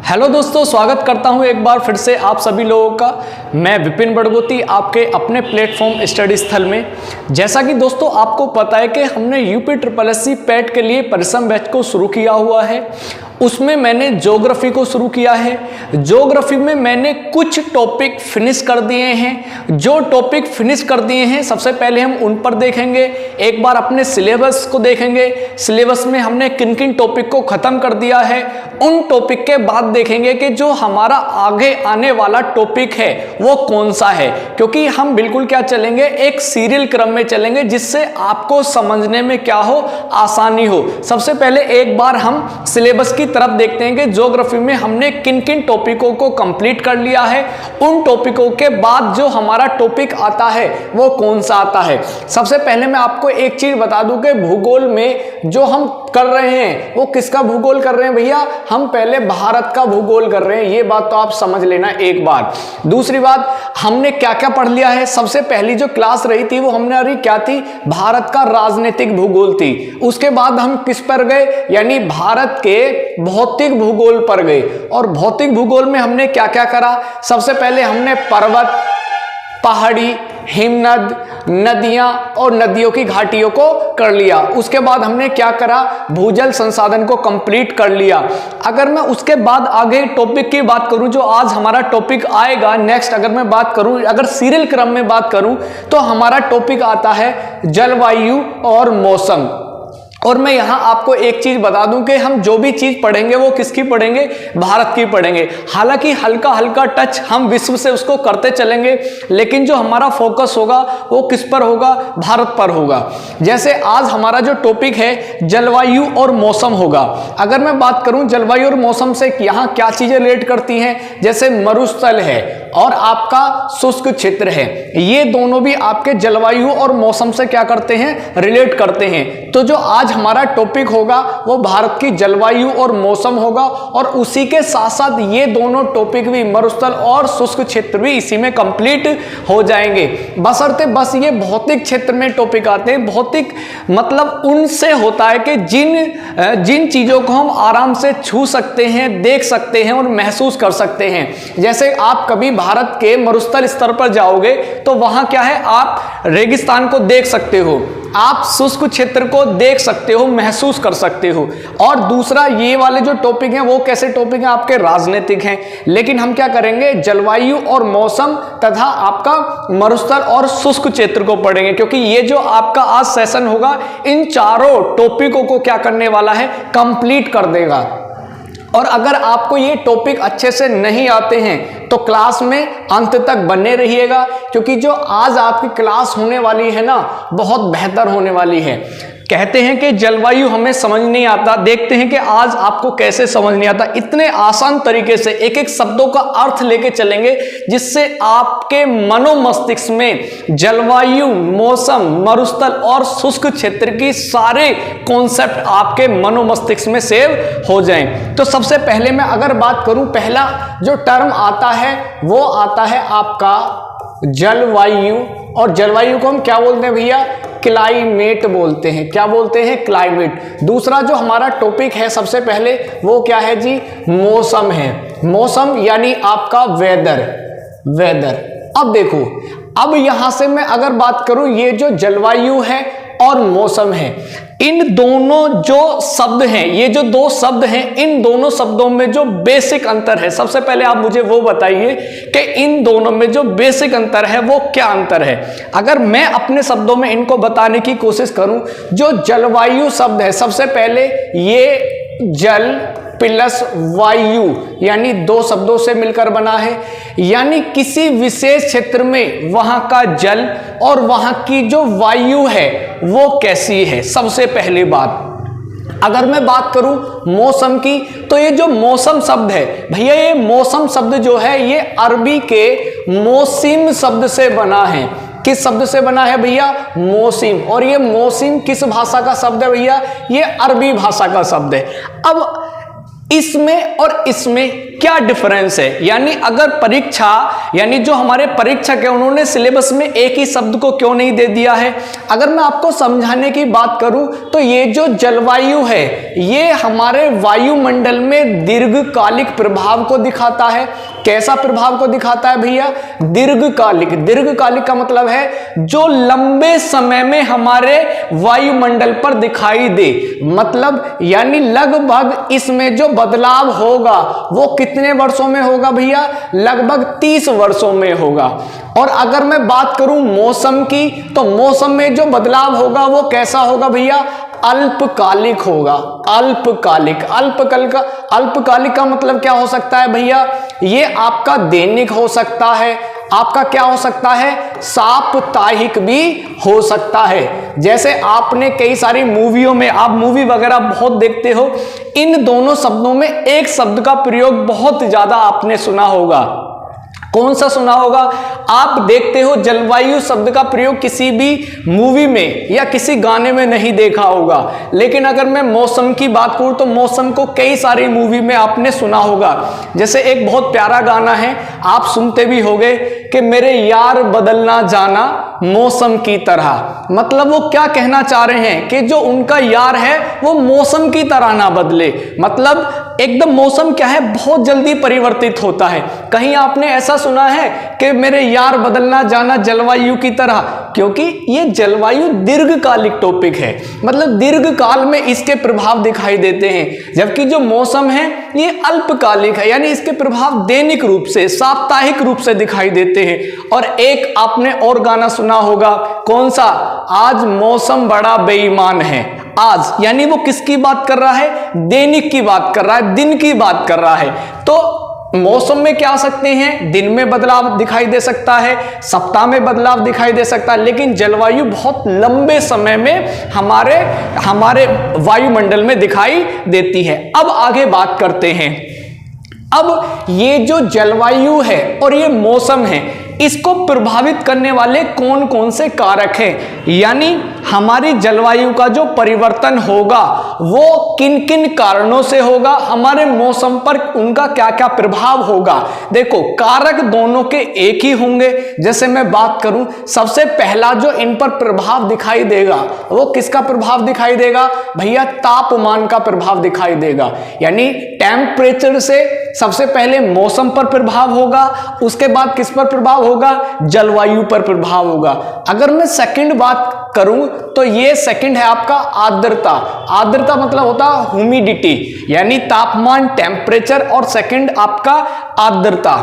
Hello दोस्तों, स्वागत करता हूं एक बार फिर से आप सभी लोगों का। मैं विपिन बड़गोती आपके अपने प्लेटफॉर्म स्टडी स्थल में। जैसा कि दोस्तों आपको पता है कि हमने यूपी SSC पैट के लिए परिश्रम बैच को शुरू किया हुआ है। उसमें मैंने ज्योग्राफी को शुरू किया है। ज्योग्राफी में मैंने कुछ टॉपिक फिनिश कर दिए हैं। जो टॉपिक फिनिश कर दिए हैं सबसे पहले हम उन पर देखेंगे। एक बार अपने सिलेबस को देखेंगे, सिलेबस में हमने किन किन टॉपिक को खत्म कर दिया है। उन टॉपिक के बाद देखेंगे कि जो हमारा आगे आने वाला टॉपिक है वो कौन सा है, क्योंकि हम बिल्कुल क्या चलेंगे, एक सीरियल क्रम में चलेंगे जिससे आपको समझने में क्या हो, आसानी हो। सबसे पहले एक बार हम सिलेबस की तरफ देखते हैं कि ज्योग्राफी में हमने किन किन टॉपिकों को कंप्लीट कर लिया है। उन टॉपिकों के बाद जो हमारा टॉपिक आता है वो कौन सा आता है। सबसे पहले मैं आपको एक चीज बता दूं कि भूगोल में जो हम कर रहे हैं वो किसका भूगोल कर रहे हैं भैया, हम पहले भारत का भूगोल कर रहे हैं। ये बात तो आप समझ लेना एक बार। दूसरी बात, हमने क्या क्या पढ़ लिया है। सबसे पहली जो क्लास रही थी वो हमने अभी क्या थी, भारत का राजनीतिक भूगोल थी। उसके बाद हम किस पर गए, यानी भारत के भौतिक भूगोल पर गए। और भौतिक भूगोल में हमने क्या क्या करा, सबसे पहले हमने पर्वत, पहाड़ी, हिमनद, नदियां और नदियों की घाटियों को कर लिया। उसके बाद हमने क्या करा, भूजल संसाधन को कंप्लीट कर लिया। अगर मैं उसके बाद आगे टॉपिक की बात करूं, जो आज हमारा टॉपिक आएगा नेक्स्ट, अगर मैं बात करूं, अगर सीरियल क्रम में बात करूं तो हमारा टॉपिक आता है जलवायु और मौसम। और मैं यहां आपको एक चीज बता दूं कि हम जो भी चीज पढ़ेंगे वो किसकी पढ़ेंगे, भारत की पढ़ेंगे। हालांकि हल्का हल्का टच हम विश्व से उसको करते चलेंगे, लेकिन जो हमारा फोकस होगा वो किस पर होगा, भारत पर होगा। जैसे आज हमारा जो टॉपिक है जलवायु और मौसम होगा। अगर मैं बात करूं जलवायु और मौसम से यहां क्या चीजें रिलेट करती हैं, जैसे मरुस्थल है और आपका शुष्क क्षेत्र है, ये दोनों भी आपके जलवायु और मौसम से क्या करते हैं, रिलेट करते हैं। तो जो आज हमारा टॉपिक होगा वो भारत की जलवायु और मौसम होगा, और उसी के साथ साथ ये दोनों टॉपिक भी, मरुस्थल और शुष्क क्षेत्र भी इसी में कंप्लीट हो जाएंगे। बशर्ते बस ये भौतिक क्षेत्र में टॉपिक आते हैं। भौतिक मतलब उनसे होता है कि जिन चीजों को हम आराम से छू सकते हैं, देख सकते हैं और महसूस कर सकते हैं। जैसे आप कभी भारत के मरुस्थल स्तर पर जाओगे तो वहां क्या है, आप रेगिस्तान को देख सकते हो, आप शुष्क क्षेत्र को देख सकते हो, महसूस कर सकते हो। और दूसरा, ये वाले जो टॉपिक हैं वो कैसे टॉपिक हैं, आपके राजनीतिक हैं। लेकिन हम क्या करेंगे, जलवायु और मौसम तथा आपका मरुस्थल और शुष्क क्षेत्र को पढ़ेंगे, क्योंकि ये जो आपका आज सेशन होगा इन चारों टॉपिकों को क्या करने वाला है, कंप्लीट कर देगा। और अगर आपको ये टॉपिक अच्छे से नहीं आते हैं तो क्लास में अंत तक बने रहिएगा, क्योंकि जो आज आपकी क्लास होने वाली है ना, बहुत बेहतर होने वाली है। कहते हैं कि जलवायु हमें समझ नहीं आता, देखते हैं कि आज आपको कैसे समझ नहीं आता। इतने आसान तरीके से एक एक शब्दों का अर्थ लेके चलेंगे जिससे आपके मनोमस्तिष्क में जलवायु, मौसम, मरुस्थल और शुष्क क्षेत्र की सारे कॉन्सेप्ट आपके मनोमस्तिष्क में सेव हो जाएं। तो सबसे पहले मैं अगर बात करूं, पहला जो टर्म आता है वो आता है आपका जलवायु। और जलवायु को हम क्या बोलते हैं भैया, क्लाइमेट बोलते हैं। क्या बोलते हैं, क्लाइमेट। दूसरा जो हमारा टॉपिक है सबसे पहले वो क्या है जी, मौसम है। मौसम यानी आपका वेदर। अब देखो, अब यहां से मैं अगर बात करूं, ये जो जलवायु है और मौसम है, इन दोनों जो शब्द हैं, ये जो दो शब्द हैं, इन दोनों शब्दों में जो बेसिक अंतर है, सबसे पहले आप मुझे वो बताइए कि इन दोनों में जो बेसिक अंतर है वो क्या अंतर है। अगर मैं अपने शब्दों में इनको बताने की कोशिश करूं, जो जलवायु शब्द है, सबसे पहले ये जल प्लस वायु यानी दो शब्दों से मिलकर बना है। यानी किसी विशेष क्षेत्र में वहां का जल और वहां की जो वायु है वो कैसी है। सबसे पहली बात, अगर मैं बात करूं मौसम की, तो ये जो मौसम शब्द है भैया, ये मौसम शब्द जो है ये अरबी के मौसिम शब्द से बना है। किस शब्द से बना है भैया, मौसिम। और ये मौसिम किस भाषा का शब्द है भैया, ये अरबी भाषा का शब्द है। अब इसमें और इसमें क्या डिफरेंस है, यानी अगर परीक्षा यानी जो हमारे परीक्षक है उन्होंने सिलेबस में एक ही शब्द को क्यों नहीं दे दिया है। अगर मैं आपको समझाने की बात करूं तो ये जो जलवायु है ये हमारे वायुमंडल में दीर्घकालिक प्रभाव को दिखाता है। कैसा प्रभाव को दिखाता है भैया? दीर्घकालिक। दीर्घकालिक का मतलब है जो लंबे समय में हमारे वायुमंडल पर दिखाई दे, मतलब यानी लगभग इसमें जो बदलाव होगा वो कितने वर्षों में होगा भैया? लगभग 30 वर्षों में होगा। और अगर मैं बात करूं मौसम की तो मौसम में जो बदलाव होगा वो कैसा होगा भैया? अल्पकालिक होगा। अल्पकालिक। अल्पकालिक का मतलब क्या हो सकता है भैया? ये आपका दैनिक हो सकता है, आपका क्या हो सकता है? साप्ताहिक भी हो सकता है। जैसे आपने कई सारी मूवियों में, आप मूवी वगैरह बहुत देखते हो, इन दोनों शब्दों में एक शब्द का प्रयोग बहुत ज्यादा आपने सुना होगा। कौन सा सुना होगा? आप देखते हो जलवायु शब्द का प्रयोग किसी भी मूवी में या किसी गाने में नहीं देखा होगा, लेकिन अगर मैं मौसम की बात करूं तो मौसम को कई सारी मूवी में आपने सुना होगा। जैसे एक बहुत प्यारा गाना है, आप सुनते भी होंगे कि मेरे यार बदलना जाना मौसम की तरह। मतलब वो क्या कहना चाह रहे हैं कि जो उनका यार है वो मौसम की तरह ना बदले। मतलब एकदम मौसम क्या है, बहुत जल्दी परिवर्तित होता है। कहीं आपने ऐसा सुना है कि मेरे यार बदलना जाना जलवायु की तरह? क्योंकि ये जलवायु दीर्घकालिक टॉपिक है, मतलब दीर्घकाल में इसके प्रभाव दिखाई देते हैं, जबकि जो मौसम है ये अल्पकालिक है, यानी इसके प्रभाव दैनिक रूप से, साप्ताहिक रूप से दिखाई देते हैं। और एक आपने और गाना सुना होगा, कौन सा? आज मौसम बड़ा बेईमान है। आज यानी वो किसकी बात कर रहा है? दैनिक की बात कर रहा है, दिन की बात कर रहा है। तो मौसम में क्या आ सकते हैं? दिन में बदलाव दिखाई दे सकता है, सप्ताह में बदलाव दिखाई दे सकता है, लेकिन जलवायु बहुत लंबे समय में हमारे वायुमंडल में दिखाई देती है। अब आगे बात करते हैं। अब ये जो जलवायु है और ये मौसम है, इसको प्रभावित करने वाले कौन कौन से कारक हैं, यानी हमारी जलवायु का जो परिवर्तन होगा वो किन किन कारणों से होगा, हमारे मौसम पर उनका क्या क्या प्रभाव होगा। देखो, कारक दोनों के एक ही होंगे। जैसे मैं बात करूं, सबसे पहला जो इन पर प्रभाव दिखाई देगा वो किसका प्रभाव दिखाई देगा भैया? तापमान का प्रभाव दिखाई देगा। यानी टेम्परेचर से सबसे पहले मौसम पर प्रभाव होगा, उसके बाद किस पर प्रभाव होगा? जलवायु पर प्रभाव होगा। अगर मैं सेकंड बात करूं तो ये सेकंड है आपका आर्द्रता। आर्द्रता मतलब होता है ह्यूमिडिटी, यानी तापमान, टेम्परेचर, और सेकंड आपका आर्द्रता।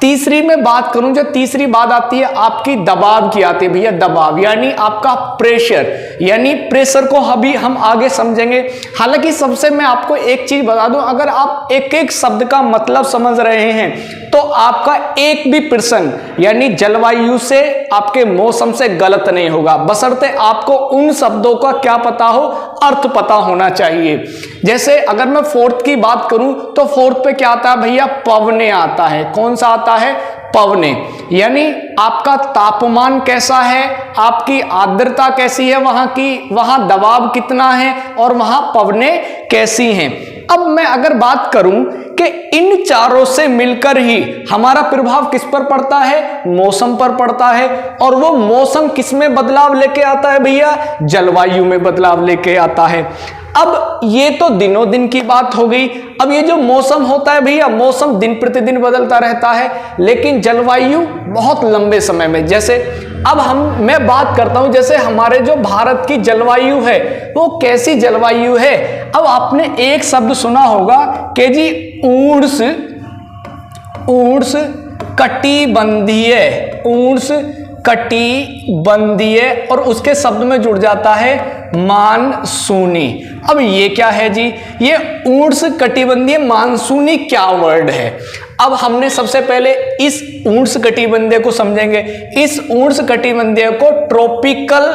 तीसरी में बात करूं, जो तीसरी बात आती है आपकी दबाव की आती है भैया, दबाव यानी आपका प्रेशर, यानी प्रेशर को अभी हम आगे समझेंगे। हालांकि सबसे मैं आपको एक चीज बता दूं, अगर आप एक एक शब्द का मतलब समझ रहे हैं तो आपका एक भी प्रश्न यानी जलवायु से, आपके मौसम से गलत नहीं होगा, बशर्ते आपको उन शब्दों का क्या पता हो, अर्थ पता होना चाहिए। जैसे अगर मैं फोर्थ की बात करूं तो फोर्थ पे क्या आता है भैया? पवने आता है। कौन सा आता है? पवने। यानी आपका तापमान कैसा है, आपकी आर्द्रता कैसी है वहां की, वहां दबाव कितना है, और वहां पवने कैसी हैं। अब मैं अगर बात करूं कि इन चारों से मिलकर ही हमारा प्रभाव किस पर पड़ता है? मौसम पर पड़ता है। और वो मौसम किस में बदलाव लेके आता है भैया? जलवायु में बदलाव लेके आता है। अब ये तो दिनों दिन की बात हो गई। अब ये जो मौसम होता है भैया, मौसम दिन प्रतिदिन बदलता रहता है, लेकिन जलवायु बहुत लंबे समय में। जैसे अब मैं बात करता हूं, जैसे हमारे जो भारत की जलवायु है वो कैसी जलवायु है। अब आपने एक शब्द सुना होगा कि जी उष्ण कटिबंधीय, उष्ण कटिबंधीय, और उसके शब्द में जुड़ जाता है मानसूनी। अब ये क्या है जी? ये उष्ण कटिबंधीय मानसूनी क्या वर्ड है? अब हमने सबसे पहले इस उष्ण कटिबंधीय को समझेंगे। इस उष्ण कटिबंधीय को ट्रॉपिकल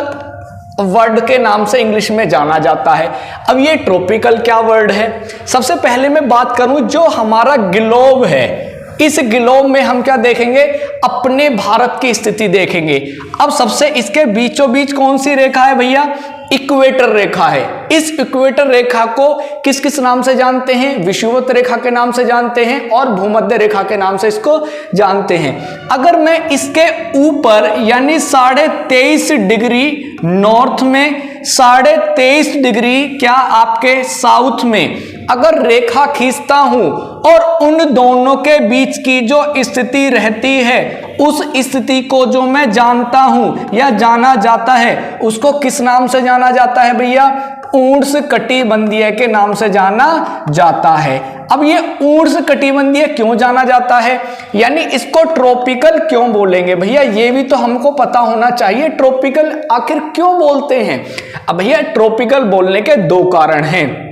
वर्ड के नाम से इंग्लिश में जाना जाता है। अब ये ट्रॉपिकल क्या वर्ड है? सबसे पहले मैं बात करूं, जो हमारा ग्लोब है, इस ग्लोब में हम क्या देखेंगे? अपने भारत की स्थिति देखेंगे। अब सबसे इसके बीचों बीच कौन सी रेखा है भैया? इक्वेटर रेखा है। इस इक्वेटर रेखा को किस किस नाम से जानते हैं? विषुवत रेखा के नाम से जानते हैं और भूमध्य रेखा के नाम से इसको जानते हैं। अगर मैं इसके ऊपर यानी 23.5 डिग्री नॉर्थ में, 23.5 डिग्री क्या आपके साउथ में अगर रेखा खींचता हूं और उन दोनों के बीच की जो स्थिति रहती है, उस स्थिति को जो मैं जानता हूं या जाना जाता है, उसको किस नाम से जाना जाता है भैया? उष्णकटिबंधीय के नाम से जाना जाता है। अब ये उष्णकटिबंधीय क्यों जाना जाता है, यानी इसको ट्रॉपिकल क्यों बोलेंगे भैया? ये भी तो हमको पता होना चाहिए, ट्रॉपिकल आखिर क्यों बोलते हैं। अब भैया ट्रॉपिकल बोलने के दो कारण हैं।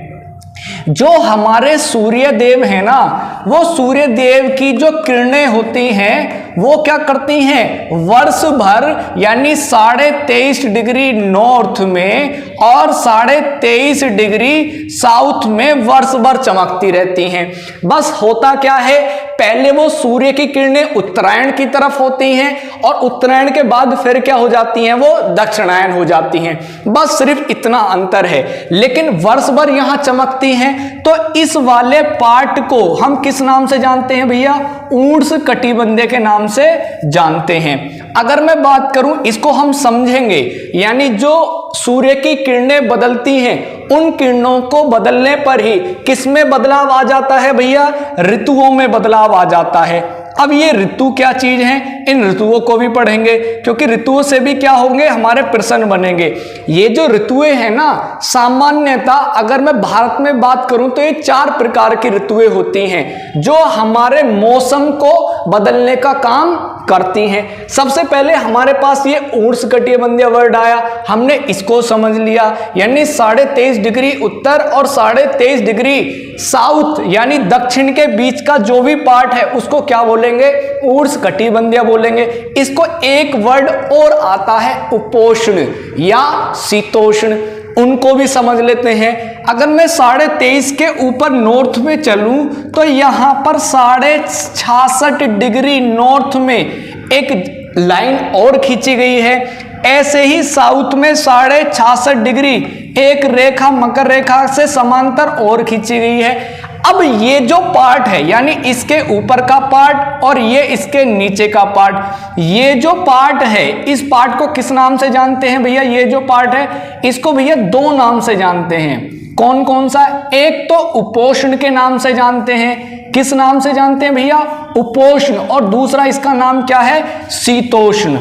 जो हमारे सूर्य देव है ना, वो सूर्य देव की जो किरणें होती हैं वो क्या करती हैं? वर्ष भर यानी 23.5 डिग्री नॉर्थ में और 23.5 डिग्री साउथ में वर्ष भर चमकती रहती हैं। बस होता क्या है, पहले वो सूर्य की किरणें उत्तरायण की तरफ होती हैं और उत्तरायण के बाद फिर क्या हो जाती हैं? वो दक्षिणायन हो जाती हैं। बस सिर्फ इतना अंतर है, लेकिन वर्ष भर यहां चमकती हैं। तो इस वाले पार्ट को हम किस नाम से जानते हैं भैया? उष्णकटिबंधीय के नाम से जानते हैं। अगर मैं बात करूं, इसको हम समझेंगे, यानी जो सूर्य की किरणें बदलती हैं, उन किरणों को बदलने पर ही किस में बदलाव आ जाता है भैया? ऋतुओं में बदलाव आ जाता है। अब ये ऋतु क्या चीज है, इन ऋतुओं को भी पढ़ेंगे, क्योंकि ऋतुओं से भी क्या होंगे? हमारे प्रश्न बनेंगे। ये जो ऋतुएं हैं ना, सामान्यतः अगर मैं भारत में बात करूं तो ये 4 प्रकार की ऋतुएं होती हैं जो हमारे मौसम को बदलने का काम करती हैं। सबसे पहले हमारे पास ये उष्णकटिबंधीय वर्ड आया, हमने इसको समझ लिया, यानी 23.5 डिग्री उत्तर और 23.5 डिग्री साउथ यानी दक्षिण के बीच का जो भी पार्ट है उसको क्या बोलेंगे? उष्णकटिबंधीय बोलेंगे। इसको एक वर्ड और आता है, उपोष्ण या शीतोष्ण, उनको भी समझ लेते हैं। अगर मैं 23.5 के ऊपर नॉर्थ में चलूं तो यहां पर 66.5 डिग्री नॉर्थ में एक लाइन और खींची गई है। ऐसे ही साउथ में 66.5 डिग्री एक रेखा मकर रेखा से समांतर और खींची गई है। अब ये जो पार्ट है, यानी इसके ऊपर का पार्ट और ये इसके नीचे का पार्ट, ये जो पार्ट है, इस पार्ट को किस नाम से जानते हैं भैया? ये जो पार्ट है इसको भैया 2 नाम से जानते हैं। कौन कौन सा? एक तो उपोष्ण के नाम से जानते हैं। किस नाम से जानते हैं भैया? उपोष्ण। और दूसरा इसका नाम क्या है? शीतोष्ण।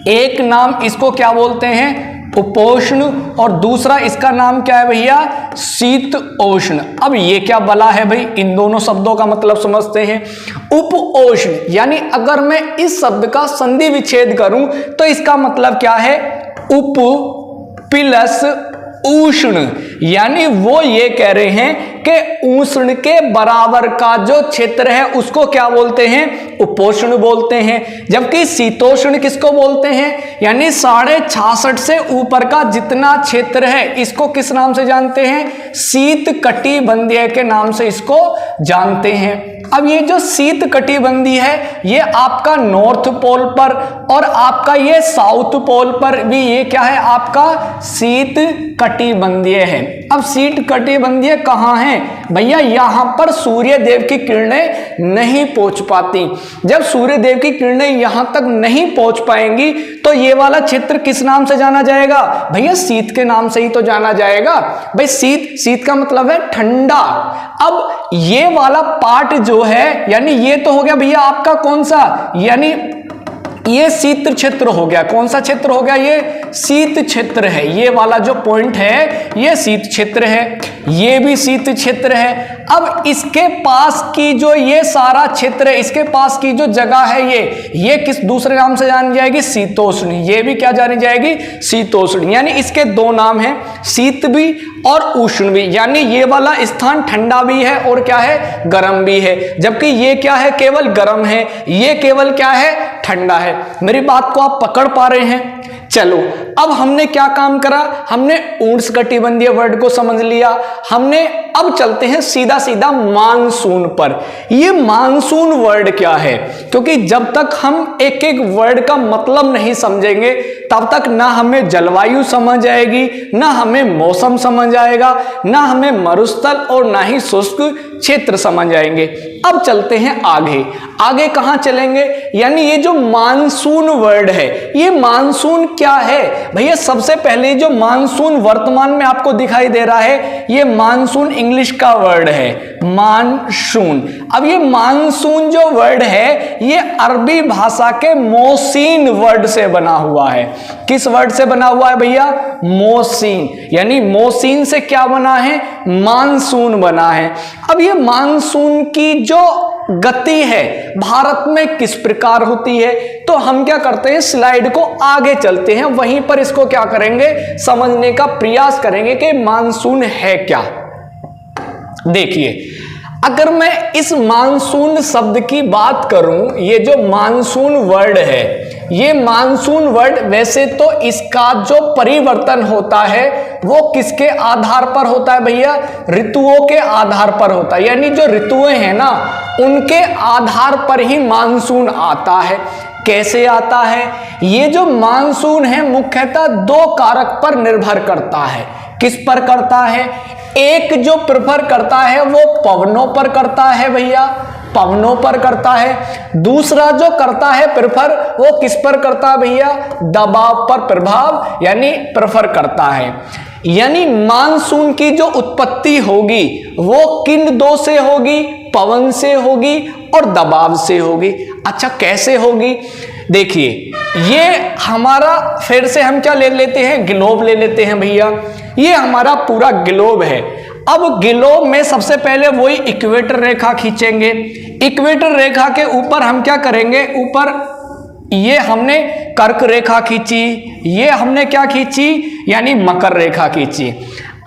एक नाम इसको क्या बोलते हैं? उपोष्ण, और दूसरा इसका नाम क्या है भैया? शीतोष्ण। अब ये क्या बला है भाई, इन दोनों शब्दों का मतलब समझते हैं। उपोष्ण यानी अगर मैं इस शब्द का संधि विच्छेद करूं तो इसका मतलब क्या है? उप प्लस उष्ण, यानी वो ये कह रहे हैं कि उष्ण के बराबर का जो क्षेत्र है उसको क्या बोलते हैं? उपोष्ण बोलते हैं। जबकि शीतोष्ण किसको बोलते हैं? यानी 66.5 से ऊपर का जितना क्षेत्र है इसको किस नाम से जानते हैं? शीतकटिबंधीय के नाम से इसको जानते हैं। अब ये जो शीतकटिबंधीय है ये आपका नॉर्थ पोल पर और आपका ये साउथ पोल पर भी ये क्या है? आपका शीतकटिबंधीय है। अब शीतकटिबंधीय कहाँ है भैया? यहां पर सूर्य देव की किरणें नहीं पहुंच पाती। जब सूर्य देव की किरणें यहां तक नहीं पहुंच पाएंगी तो ये वाला क्षेत्र किस नाम से जाना जाएगा भैया? शीत के नाम से ही तो जाना जाएगा भाई। शीत का मतलब है ठंडा। अब ये वाला पार्ट जो है, यानी ये तो हो गया भैया आपका कौन सा? यानी ये शीत क्षेत्र हो गया। कौन सा क्षेत्र हो गया? ये शीत क्षेत्र है। ये वाला जो पॉइंट है ये शीत क्षेत्र है, ये भी शीत क्षेत्र है। अब इसके पास की जो ये सारा क्षेत्र है, इसके पास की जो जगह है ये किस दूसरे नाम से जानी जाएगी? शीतोष्ण। ये भी क्या जानी जाएगी? शीतोष्ण। यानी इसके 2 नाम हैं, शीत भी और उष्ण भी। यानी ये वाला स्थान ठंडा भी है और क्या है? गर्म भी है। जबकि ये क्या है? केवल गर्म है। ये केवल क्या है? ठंडा है। मेरी बात को आप पकड़ पा रहे हैं? चलो अब हमने क्या काम करा, हमने उष्णकटिबंधीय वर्ड को समझ लिया, हमने अब चलते हैं सीधा सीधा मानसून पर। ये मानसून वर्ड क्या है, क्योंकि जब तक हम एक एक वर्ड का मतलब नहीं समझेंगे तब तक ना हमें जलवायु समझ आएगी, ना हमें मौसम समझ आएगा, ना हमें मरुस्थल और ना ही शुष्क क्षेत्र समझ आएंगे। अब चलते हैं आगे, आगे कहां चलेंगे, यानी ये जो मानसून वर्ड है, ये मानसून क्या है भैया। सबसे पहले जो मानसून वर्तमान में आपको दिखाई दे रहा है, ये मानसून इंग्लिश का वर्ड है, मानसून। अब ये मानसून जो वर्ड है, ये अरबी भाषा के मोसीन वर्ड से बना हुआ है। किस वर्ड से बना हुआ है भैया, मोसीन, यानी मोसीन से क्या बना है, मानसून बना है। अब ये मानसून की जो गति है भारत में किस प्रकार होती है, तो हम क्या करते हैं, स्लाइड को आगे चलते हैं, वहीं पर इसको क्या करेंगे, समझने का प्रयास करेंगे कि मानसून है क्या। देखिए, अगर मैं इस मानसून शब्द की बात करूं, ये जो मानसून वर्ड है, ये मानसून वर्ड वैसे तो इसका जो परिवर्तन होता है वो किसके आधार पर होता है भैया, ऋतुओं के आधार पर होता है। यानी जो ऋतुएं हैं ना, उनके आधार पर ही मानसून आता है। कैसे आता है, ये जो मानसून है मुख्यतः दो कारक पर निर्भर करता है। किस पर करता है, एक जो प्रेफर करता है वो पवनों पर करता है भैया, पवनों पर करता है। दूसरा जो करता है प्रेफर, वो किस पर करता है भैया, दबाव पर प्रभाव यानी प्रेफर करता है। यानी मानसून की जो उत्पत्ति होगी वो किन दो से होगी, पवन से होगी और दबाव से होगी। अच्छा, कैसे होगी, देखिए, ये हमारा फिर से हम क्या ले लेते हैं, ग्लोब ले लेते हैं भैया। ये हमारा पूरा ग्लोब है। अब ग्लोब में सबसे पहले वही इक्वेटर रेखा खींचेंगे। इक्वेटर रेखा के ऊपर हम क्या करेंगे, ऊपर ये हमने कर्क रेखा खींची, ये हमने क्या खींची, यानी मकर रेखा खींची।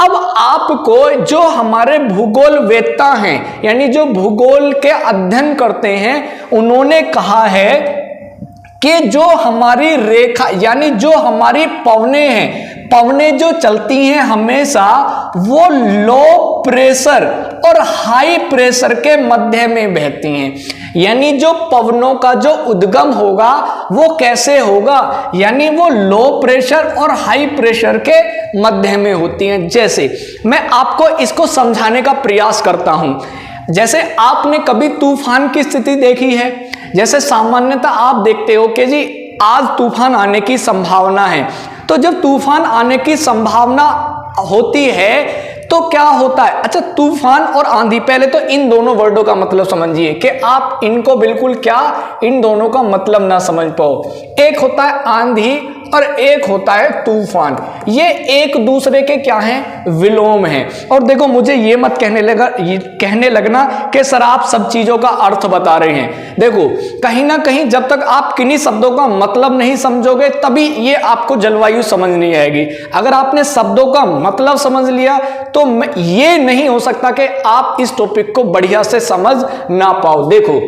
अब आपको जो हमारे भूगोल वेत्ता हैं, यानी जो भूगोल के अध्ययन करते हैं, उन्होंने कहा है कि जो हमारी रेखा यानी जो हमारी पवने हैं, पवने जो चलती हैं हमेशा वो लो प्रेशर और हाई प्रेशर के मध्य में बहती हैं। यानी जो पवनों का जो उद्गम होगा वो कैसे होगा, यानी वो लो प्रेशर और हाई प्रेशर के मध्य में होती हैं। जैसे मैं आपको इसको समझाने का प्रयास करता हूं, जैसे आपने कभी तूफान की स्थिति देखी है। जैसे सामान्यतः आप देखते हो कि जी आज तूफान आने की संभावना है, तो जब तूफान आने की संभावना होती है तो क्या होता है, अच्छा, तूफान और आंधी, पहले तो इन दोनों वर्डों का मतलब समझिए कि आप इनको बिल्कुल क्या इन दोनों का मतलब ना समझ पाओ। एक होता है आंधी और एक होता है तूफान, ये एक दूसरे के क्या हैं, विलोम हैं। और देखो, मुझे ये मत कहने लगना कि सर आप सब चीजों का अर्थ बता रहे हैं। देखो, कहीं ना कहीं जब तक आप किन्हीं शब्दों का मतलब नहीं समझोगे तभी ये आपको जलवायु समझ नहीं आएगी। अगर आपने शब्दों का मतलब समझ लिया तो ये नहीं हो सकता कि आप इस टॉपिक को बढ़िया से समझ ना पाओ। देखो,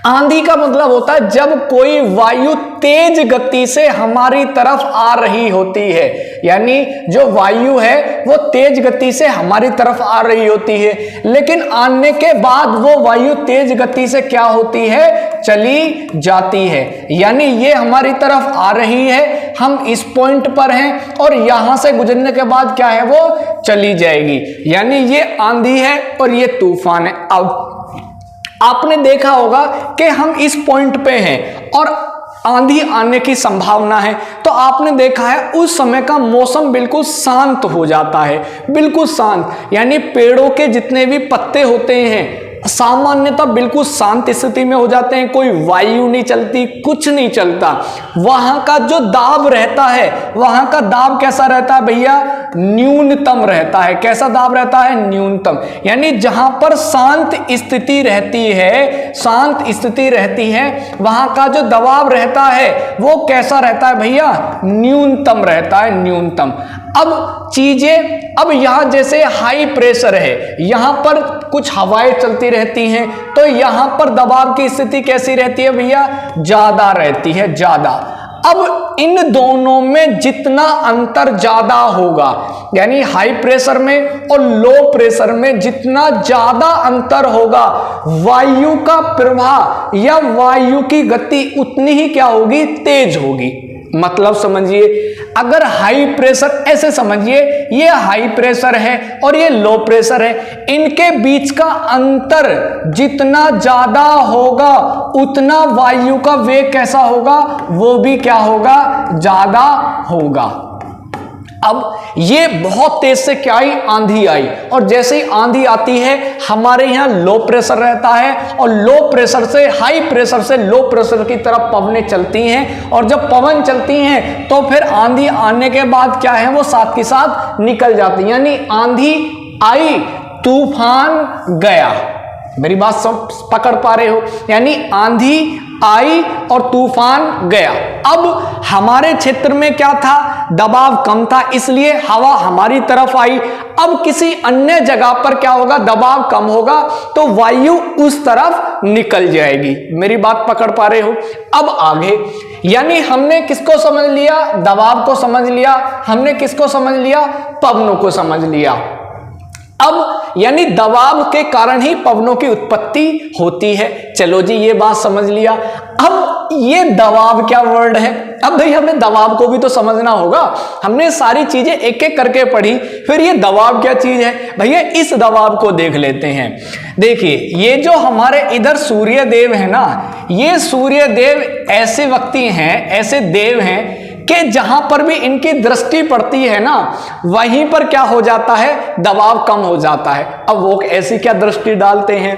आंधी का मतलब होता है जब कोई वायु तेज गति से हमारी तरफ आ रही होती है, यानी जो वायु है वो तेज गति से हमारी तरफ आ रही होती है, लेकिन आने के बाद वो वायु तेज गति से क्या होती है, चली जाती है। यानी ये हमारी तरफ आ रही है, हम इस पॉइंट पर हैं और यहां से गुजरने के बाद क्या है, वो चली जाएगी। यानी ये आंधी है और ये तूफान है। अब आपने देखा होगा कि हम इस पॉइंट पे हैं और आंधी आने की संभावना है, तो आपने देखा है उस समय का मौसम बिल्कुल शांत हो जाता है, बिल्कुल शांत। यानी पेड़ों के जितने भी पत्ते होते हैं सामान्यतः बिल्कुल शांत स्थिति में हो जाते हैं, कोई वायु नहीं चलती, कुछ नहीं चलता। वहां का जो दाब रहता है, वहां का दाब कैसा रहता है भैया, न्यूनतम रहता है। कैसा दाब रहता है, न्यूनतम। यानी जहां पर शांत स्थिति रहती है, शांत स्थिति रहती है, वहां का जो दबाव रहता है वो कैसा रहता है भैया, न्यूनतम रहता है, न्यूनतम। अब यहां जैसे हाई प्रेशर है, यहां पर कुछ हवाएं चलती रहती हैं, तो यहां पर दबाव की स्थिति कैसी रहती है भैया, ज्यादा रहती है, ज्यादा। अब इन दोनों में जितना अंतर ज्यादा होगा, यानी हाई प्रेशर में और लो प्रेशर में जितना ज्यादा अंतर होगा, वायु का प्रवाह या वायु की गति उतनी ही क्या होगी, तेज होगी। मतलब समझिए, अगर हाई प्रेशर, ऐसे समझिए ये हाई प्रेशर है और ये लो प्रेशर है, इनके बीच का अंतर जितना ज्यादा होगा उतना वायु का वेग कैसा होगा, वो भी क्या होगा, ज्यादा होगा। अब ये बहुत तेज से क्या आई, आंधी आई, और जैसे ही आंधी आती है हमारे यहाँ लो प्रेशर रहता है और लो प्रेशर से हाई प्रेशर से लो प्रेशर की तरफ पवनें चलती हैं, और जब पवन चलती हैं तो फिर आंधी आने के बाद क्या है, वो साथ के साथ निकल जाती है। यानी आंधी आई, तूफान गया। मेरी बात सब पकड़ पा रहे हो? यानी आंधी आई और तूफान गया। अब हमारे क्षेत्र में क्या था, दबाव कम था, इसलिए हवा हमारी तरफ आई। अब किसी अन्य जगह पर क्या होगा, दबाव कम होगा तो वायु उस तरफ निकल जाएगी। मेरी बात पकड़ पा रहे हो? अब आगे, यानी हमने किसको समझ लिया, दबाव को समझ लिया, हमने किसको समझ लिया, पवनों को समझ लिया। अब यानी दबाव के कारण ही पवनों की उत्पत्ति होती है। चलो जी, ये बात समझ लिया। अब ये दबाव क्या वर्ड है, अब भाई हमें दबाव को भी तो समझना होगा। हमने सारी चीजें एक एक करके पढ़ी, फिर ये दबाव क्या चीज है भैया, इस दबाव को देख लेते हैं। देखिए, ये जो हमारे इधर सूर्य देव है ना, ये सूर्य देव ऐसे व्यक्ति हैं, ऐसे देव हैं कि जहां पर भी इनकी दृष्टि पड़ती है ना, वहीं पर क्या हो जाता है, दबाव कम हो जाता है। अब वो ऐसी क्या दृष्टि डालते हैं,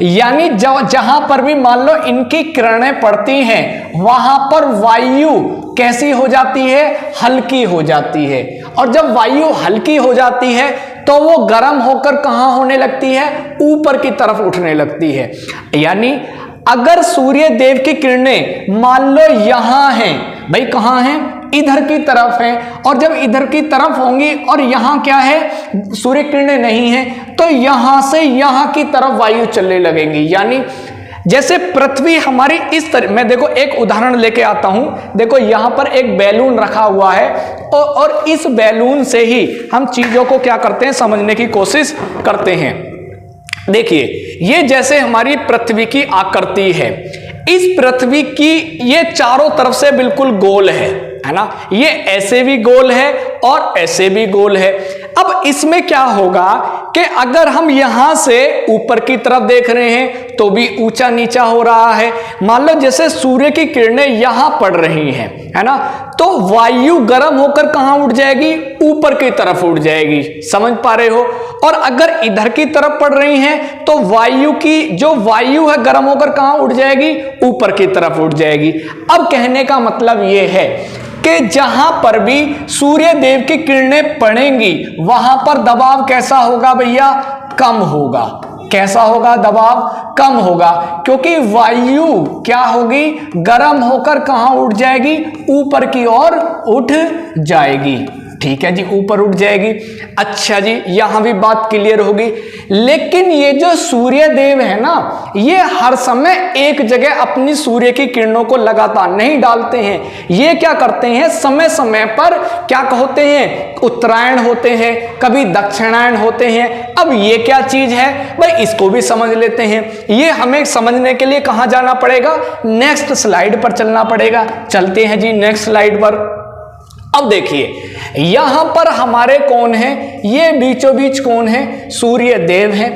यानी जहां पर भी मान लो इनकी किरणें पड़ती हैं, वहां पर वायु कैसी हो जाती है, हल्की हो जाती है। और जब वायु हल्की हो जाती है तो वो गर्म होकर कहां होने लगती है, ऊपर की तरफ उठने लगती है। यानी अगर सूर्य देव की किरणें मान लो यहां हैं, भाई कहां हैं, इधर की तरफ हैं, और जब इधर की तरफ होंगी और यहां क्या है, सूर्य किरणें नहीं है, तो यहां से यहां की तरफ वायु चलने लगेंगी। यानी जैसे पृथ्वी हमारी इस तरह, मैं देखो एक उदाहरण लेके आता हूं। देखो यहां पर एक बैलून रखा हुआ है और इस बैलून से ही हम चीजों को क्या करते हैं, समझने की कोशिश करते हैं। देखिए, ये जैसे हमारी पृथ्वी की आकृति है, इस पृथ्वी की ये चारों तरफ से बिल्कुल गोल है ना, ये ऐसे भी गोल है और ऐसे भी गोल है। अब इसमें क्या होगा कि अगर हम यहां से ऊपर की तरफ देख रहे हैं तो भी ऊंचा नीचा हो रहा है। मान लो जैसे सूर्य की किरणें यहां पड़ रही हैं, है ना, तो वायु गर्म होकर कहां उठ जाएगी, ऊपर की तरफ उठ जाएगी। समझ पा रहे हो? और अगर इधर की तरफ पड़ रही हैं तो वायु की जो वायु है गर्म होकर कहां उठ जाएगी, ऊपर की तरफ उठ जाएगी। अब कहने का मतलब यह है कि जहां पर भी सूर्य देव की किरणें पड़ेंगी वहां पर दबाव कैसा होगा भैया, कम होगा। कैसा होगा, दबाव कम होगा, क्योंकि वायु क्या होगी, गर्म होकर कहां उठ जाएगी, ऊपर की ओर उठ जाएगी। ठीक है जी, ऊपर उठ जाएगी। अच्छा जी, यहां भी बात क्लियर होगी। लेकिन ये जो सूर्य देव है ना, ये हर समय एक जगह अपनी सूर्य की किरणों को लगातार नहीं डालते हैं। ये क्या करते हैं, समय समय पर क्या होते हैं, उत्तरायण होते हैं, कभी दक्षिणायन होते हैं। अब ये क्या चीज है भाई, इसको भी समझ लेते हैं। ये हमें समझने के लिए कहां जाना पड़ेगा, नेक्स्ट स्लाइड पर चलना पड़ेगा। चलते हैं जी नेक्स्ट स्लाइड पर। अब देखिए, यहां पर हमारे कौन है, ये बीचों बीच कौन है, सूर्य देव है।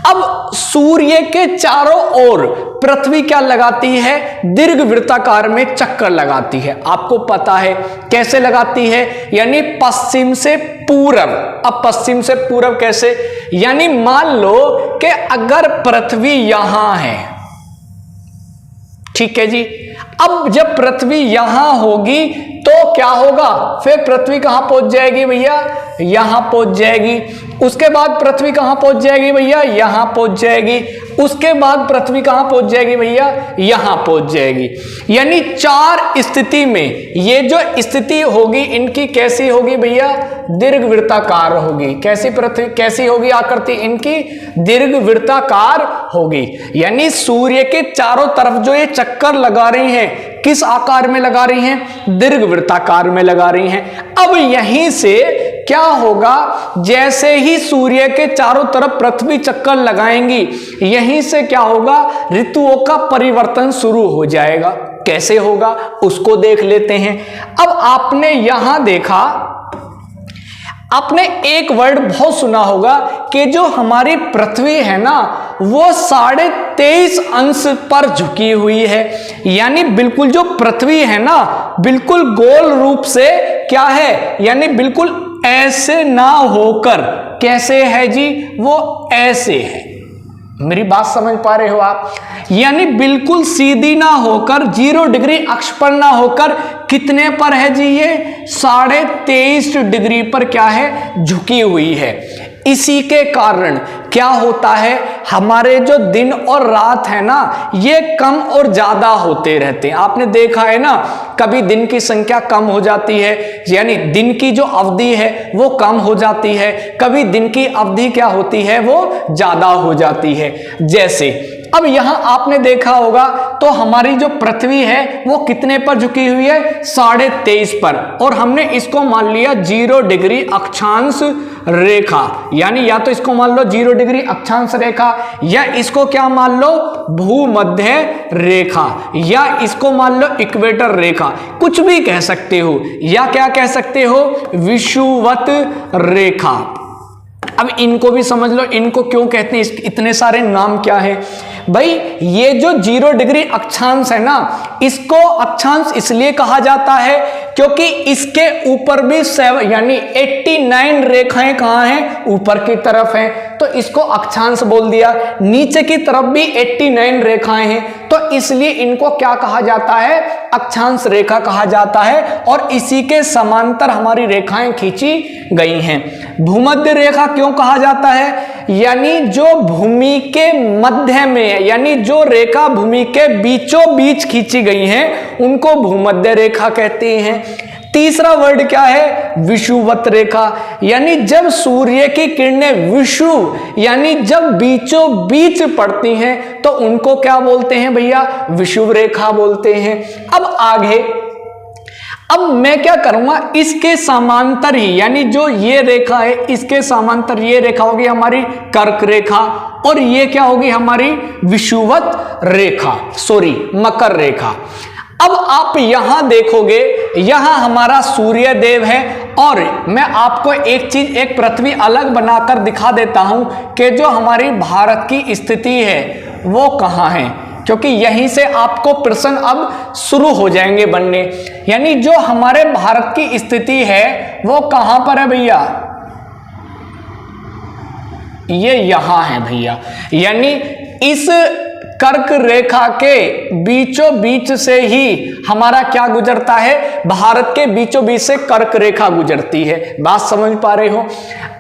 अब सूर्य के चारों ओर पृथ्वी क्या लगाती है, दीर्घवृत्ताकार में चक्कर लगाती है। आपको पता है कैसे लगाती है, यानी पश्चिम से पूरब। अब पश्चिम से पूरब कैसे, यानी मान लो कि अगर पृथ्वी यहां है, ठीक है जी, अब जब पृथ्वी यहां होगी तो क्या होगा, फिर पृथ्वी कहां पहुंच जाएगी भैया, यहां पहुंच जाएगी। उसके बाद पृथ्वी कहां पहुंच जाएगी भैया, यहां पहुंच जाएगी। उसके बाद पृथ्वी कहां पहुंच जाएगी भैया, यहां पहुंच जाएगी। यानी 4 स्थिति में ये जो स्थिति होगी इनकी कैसी होगी भैया, दीर्घवृत्ताकार होगी। कैसी पृथ्वी कैसी होगी आकृति इनकी, दीर्घवृत्ताकार होगी। यानी सूर्य के चारों तरफ जो ये चक्कर लगा रही हैं किस आकार में लगा रही हैं, दीर्घवृत्ताकार में लगा रही हैं। अब यहीं से क्या होगा, जैसे ही सूर्य के चारों तरफ पृथ्वी चक्कर लगाएंगी यहीं से क्या होगा, ऋतुओं का परिवर्तन शुरू हो जाएगा। कैसे होगा उसको देख लेते हैं। अब आपने यहां देखा, आपने एक वर्ड बहुत सुना होगा कि जो हमारी पृथ्वी है ना वो 23.5 अंश पर झुकी हुई है। यानी बिल्कुल जो पृथ्वी है ना बिल्कुल गोल रूप से क्या है, यानी बिल्कुल ऐसे ना होकर कैसे है जी, वो ऐसे है। मेरी बात समझ पा रहे हो आप, यानी बिल्कुल सीधी ना होकर 0 डिग्री अक्ष पर ना होकर कितने पर है जी, ये 23.5 डिग्री पर क्या है, झुकी हुई है। इसी के कारण क्या होता है, हमारे जो दिन और रात है ना ये कम और ज्यादा होते रहते हैं। आपने देखा है ना, कभी दिन की संख्या कम हो जाती है, यानी दिन की जो अवधि है वो कम हो जाती है, कभी दिन की अवधि क्या होती है वो ज्यादा हो जाती है। जैसे अब यहां आपने देखा होगा तो हमारी जो पृथ्वी है वो कितने पर झुकी हुई है, 23.5 पर, और हमने इसको मान लिया 0 डिग्री अक्षांश रेखा। यानी या तो इसको मान लो 0 डिग्री अक्षांश रेखा, या इसको क्या मान लो, भूमध्य रेखा, या इसको मान लो इक्वेटर रेखा, कुछ भी कह सकते हो, या क्या कह सकते हो, विषुवत रेखा। अब इनको भी समझ लो, इनको क्यों कहते हैं, इतने सारे नाम क्या है भाई। ये जो 0 डिग्री अक्षांश है ना, इसको अक्षांश इसलिए कहा जाता है क्योंकि इसके ऊपर भी 7 यानी 89 रेखाएं कहां हैं, ऊपर की तरफ हैं, तो इसको अक्षांश बोल दिया। नीचे की तरफ भी 89 रेखाएं हैं, तो इसलिए इनको क्या कहा जाता है, अक्षांश रेखा कहा जाता है, और इसी के समांतर हमारी रेखाएं खींची गई हैं। भूमध्य रेखा क्यों कहा जाता है, यानी जो भूमि के मध्य में है, यानी जो रेखा भूमि के बीचों बीच खींची गई हैं उनको भूमध्य रेखा कहते हैं। तीसरा वर्ड क्या है, विषुवत रेखा, यानी जब सूर्य की किरणें विषुव यानी जब बीचों बीच पड़ती हैं तो उनको क्या बोलते हैं भैया, विषुव रेखा बोलते हैं। अब आगे, अब मैं क्या करूंगा, इसके समांतर ही, यानी जो ये रेखा है इसके समांतर ये रेखा होगी हमारी कर्क रेखा, और ये क्या होगी हमारी विषुवत रेखा, सॉरी मकर रेखा। अब आप यहां देखोगे, यहां हमारा सूर्य देव है, और मैं आपको एक चीज, एक पृथ्वी अलग बनाकर दिखा देता हूं कि जो हमारी भारत की स्थिति है वो कहां है, क्योंकि यहीं से आपको प्रश्न अब शुरू हो जाएंगे बनने। यानी जो हमारे भारत की स्थिति है वो कहां पर है भैया, ये यहां है भैया। यानी इस कर्क रेखा के बीचों बीच से ही हमारा क्या गुजरता है, भारत के बीचों बीच से कर्क रेखा गुजरती है। बात समझ पा रहे हो।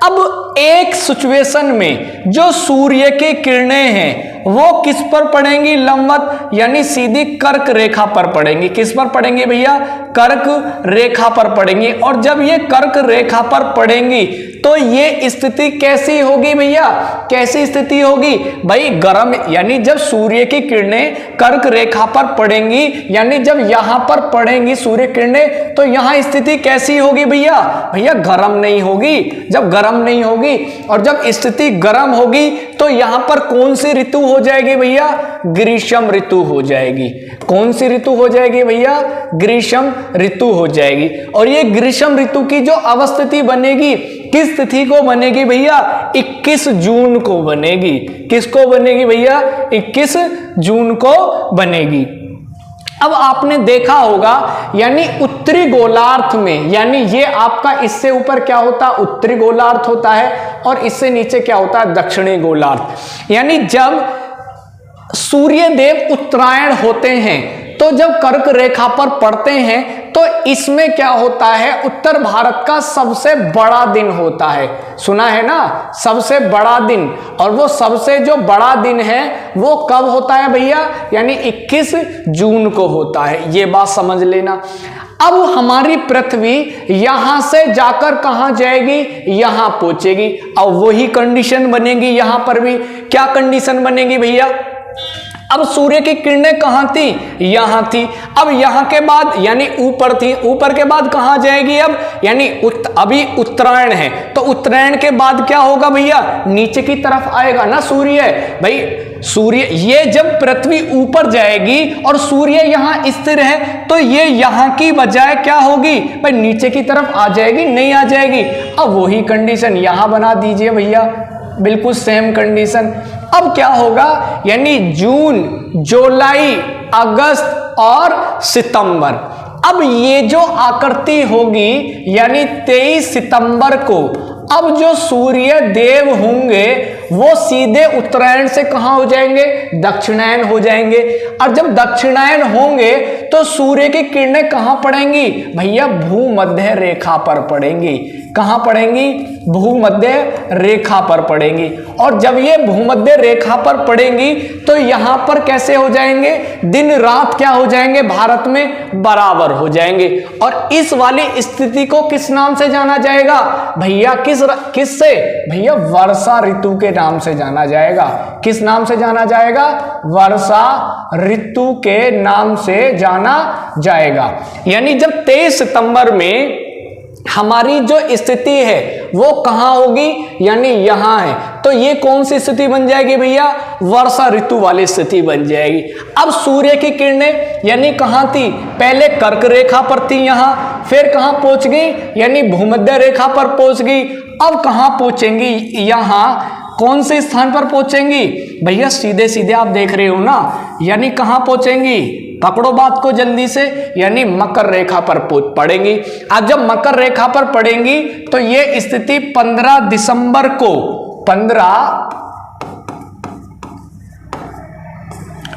अब एक सिचुएशन में जो सूर्य की किरणें हैं वो किस पर पड़ेंगी, लंबवत, यानी सीधी कर्क रेखा पर पड़ेंगी। किस पर पड़ेंगी भैया, कर्क रेखा पर पड़ेंगी। और जब ये कर्क रेखा पर पड़ेंगी तो ये स्थिति कैसी होगी भैया, कैसी स्थिति होगी भाई, गर्म, यानी जब सूर्य की किरणें कर्क रेखा पर पड़ेंगी, यानी जब यहां पर पड़ेंगी सूर्य किरणें, तो यहां स्थिति कैसी होगी भैया, भैया गर्म नहीं होगी। जब गर्म नहीं होगी और जब स्थिति गर्म होगी तो यहां पर कौन सी ऋतु हो जाएगी भैया, ग्रीष्म ऋतु हो जाएगी। कौन सी ऋतु हो जाएगी भैया, ग्रीष्म ऋतु हो जाएगी। और ये ग्रीष्म ऋतु की जो अवस्थिति बनेगी, किस तिथि को बनेगी भैया, 21 जून को बनेगी। किसको बनेगी भैया, 21 जून को बनेगी। अब आपने देखा होगा, यानी उत्तरी गोलार्ध में, यानी ये आपका इससे ऊपर क्या होता है, उत्तरी गोलार्ध होता है, और इससे नीचे क्या होता है, दक्षिणी गोलार्ध। यानी जब सूर्य देव उत्तरायण होते हैं तो जब कर्क रेखा पर पड़ते हैं तो इसमें क्या होता है, उत्तर भारत का सबसे बड़ा दिन होता है। सुना है ना, सबसे बड़ा दिन। और वो सबसे जो बड़ा दिन है वो कब होता है भैया, यानी 21 जून को होता है। ये बात समझ लेना। अब हमारी पृथ्वी यहां से जाकर कहां जाएगी, यहां पहुंचेगी। अब वही कंडीशन बनेगी यहां पर भी। क्या कंडीशन बनेगी भैया, अब सूर्य की किरणें कहां थी, यहां थी। अब यहां के बाद यानी ऊपर थी, ऊपर के बाद कहां जाएगी अब, यानी अभी उत्तरायण है, तो उत्तरायण के बाद क्या होगा भैया, नीचे की तरफ आएगा ना सूर्य। भाई सूर्य, ये जब पृथ्वी ऊपर जाएगी और सूर्य यहां स्थिर है, तो ये यहां की बजाय क्या होगी भाई, नीचे की तरफ आ जाएगी, नहीं आ जाएगी। अब वही कंडीशन यहां बना दीजिए भैया, बिल्कुल सेम कंडीशन। अब क्या होगा, यानी जून, जुलाई, अगस्त और सितंबर। अब ये जो आकृति होगी, यानी 23 सितंबर को अब जो सूर्य देव होंगे वो सीधे उत्तरायण से कहां हो जाएंगे, दक्षिणायन हो जाएंगे। और जब दक्षिणायन होंगे तो सूर्य की किरणें कहां पड़ेंगी भैया, भूमध्य रेखा पर पड़ेंगी। कहां पड़ेंगी, भूमध्य रेखा पर पड़ेंगी। और जब ये भूमध्य रेखा पर पड़ेंगी तो यहां पर कैसे हो जाएंगे, दिन रात क्या हो जाएंगे, भारत में बराबर हो जाएंगे। और इस वाली स्थिति को किस नाम से जाना जाएगा भैया, किससे भैया, वर्षा ऋतु के नाम से जाना जाएगा। किस नाम से जाना जाएगा, वर्षा ऋतु के नाम से जाना जाएगा। यानी जब 23 सितंबर में हमारी जो स्थिति है वो कहां होगी, यानी यहां है, तो ये कौन सी स्थिति बन जाएगी भैया, वर्षा ऋतु वाली स्थिति बन जाएगी। अब सूर्य की किरणें यानी कहां थी, पहले कर्क रेखा पर थी यहां, फिर कहां पहुंच गई, यानी भूमध्य रेखा पर पहुंच गई। अब कहां पहुंचेंगी, यहां कौन से स्थान पर पहुंचेंगी भैया, सीधे सीधे आप देख रहे हो ना, यानी कहां पहुंचेंगी, पकड़ो बात को जल्दी से, यानी मकर रेखा पर पड़ेंगी। आज जब मकर रेखा पर पड़ेंगी तो ये स्थिति 15 दिसंबर को, 15